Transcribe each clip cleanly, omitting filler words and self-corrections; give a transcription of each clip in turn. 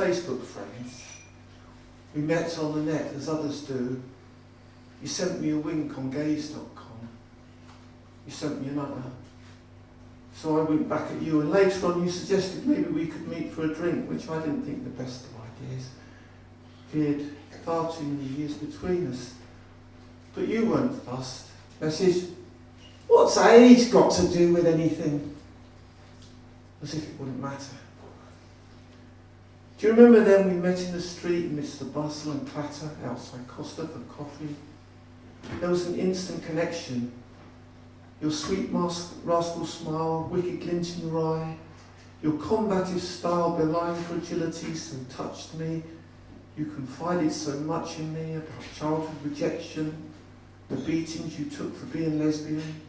Facebook friends. We met on the net, as others do. You sent me a wink on gaze.com. You sent me another. So I went back at you, and later on you suggested maybe we could meet for a drink, which I didn't think the best of ideas. Feared far too many years between us. But you weren't fussed. Message, what's age got to do with anything? As if it wouldn't matter. Do you remember then we met in the street amidst the bustle and clatter outside Costa for coffee? There was an instant connection. Your sweet rascal smile, wicked glint in your eye, your combative style belying fragility so touched me. You confided so much in me about childhood rejection, the beatings you took for being lesbian.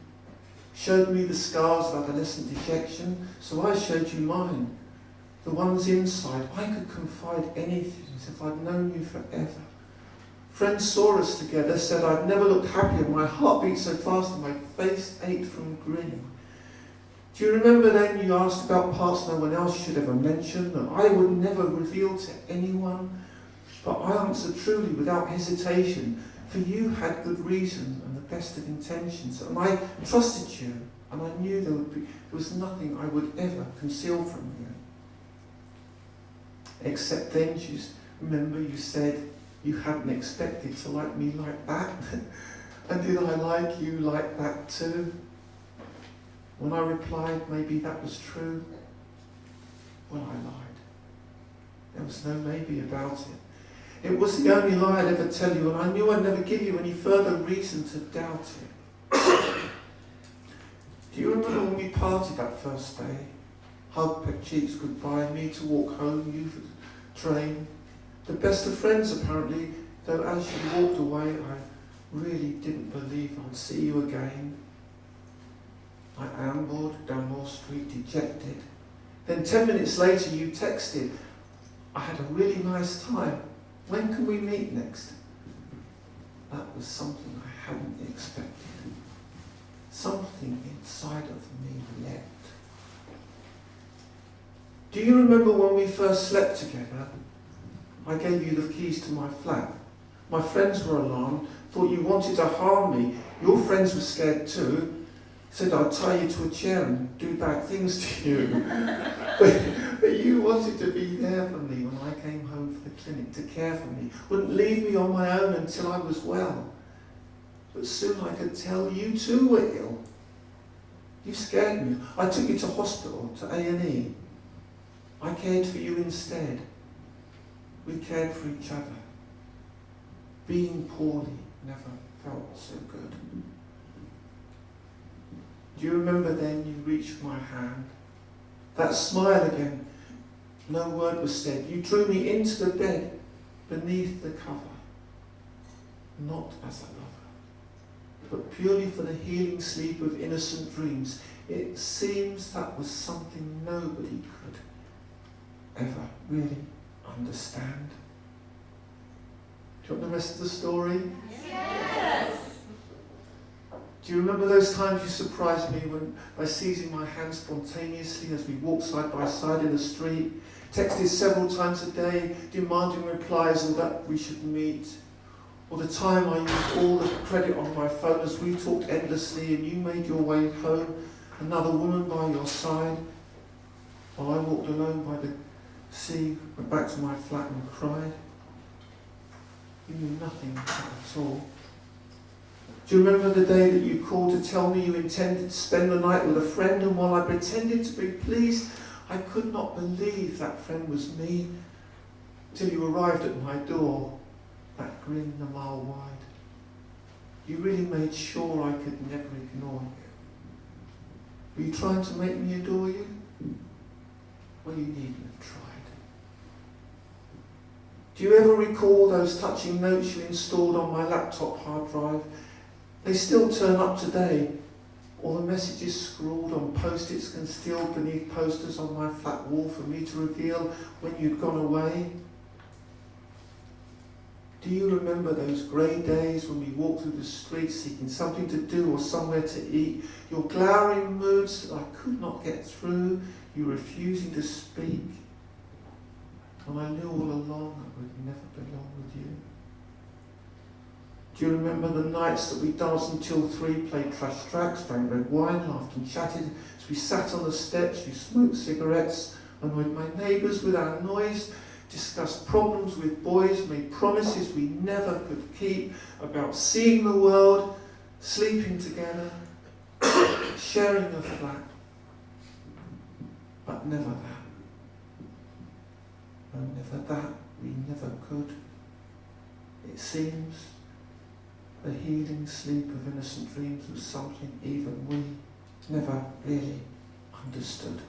Showed me the scars of adolescent dejection, so I showed you mine. The ones inside, I could confide anything as if I'd known you forever. Friends saw us together, said I'd never looked happier, my heart beat so fast and my face ached from grinning. Do you remember then you asked about parts no one else should ever mention, that I would never reveal to anyone? But I answered truly without hesitation, for you had good reason and the best of intentions, and I trusted you, and I knew there was nothing I would ever conceal from you. Except then, remember you said you hadn't expected to like me like that. And did I like you like that too? When I replied maybe that was true, well, I lied. There was no maybe about it. It was the only lie I'd ever tell you, and I knew I'd never give you any further reason to doubt it. Do you remember when we parted that first day? Hugged, pecked cheeks goodbye, me to walk home, you for the train. The best of friends apparently, though as you walked away I really didn't believe I'd see you again. I ambled down Moore Street dejected. Then 10 minutes later you texted, I had a really nice time. When can we meet next? That was something I hadn't expected. Something inside of me leapt. Do you remember when we first slept together? I gave you the keys to my flat. My friends were alarmed, thought you wanted to harm me. Your friends were scared too. Said I'd tie you to a chair and do bad things to you. but you wanted to be there for me when I came home from the clinic to care for me. Wouldn't leave me on my own until I was well. But soon I could tell you too were ill. You scared me. I took you to hospital, to A&E. I cared for you instead. We cared for each other. Being poorly never felt so good. Do you remember then you reached my hand? That smile again. No word was said. You drew me into the bed beneath the cover. Not as a lover, but purely for the healing sleep of innocent dreams. It seems that was something nobody could ever really understand. Do you want the rest of the story? Yes! Do you remember those times you surprised me by seizing my hand spontaneously as we walked side by side in the street, texted several times a day, demanding replies and that we should meet? Or the time I used all the credit on my phone as we talked endlessly and you made your way home, another woman by your side, while I walked alone by the sea, went back to my flat and cried? You knew nothing at all. Do you remember the day that you called to tell me you intended to spend the night with a friend, and while I pretended to be pleased, I could not believe that friend was me, till you arrived at my door, that grin a mile wide. You really made sure I could never ignore you. Were you trying to make me adore you? Well, you needn't have tried. Do you ever recall those touching notes you installed on my laptop hard drive? They still turn up today, or the messages scrawled on post-its concealed beneath posters on my flat wall for me to reveal when you'd gone away. Do you remember those grey days when we walked through the streets seeking something to do or somewhere to eat, your glowering moods that I could not get through, you refusing to speak? And I knew all along I would never belong with you. Do you remember the nights that we danced until 3, played trash tracks, drank red wine, laughed and chatted as we sat on the steps, you smoked cigarettes, annoyed my neighbours with our noise, discussed problems with boys, made promises we never could keep about seeing the world, sleeping together, sharing a flat, but never that. No, never that. We never could. It seems the healing sleep of innocent dreams was something even we never really understood.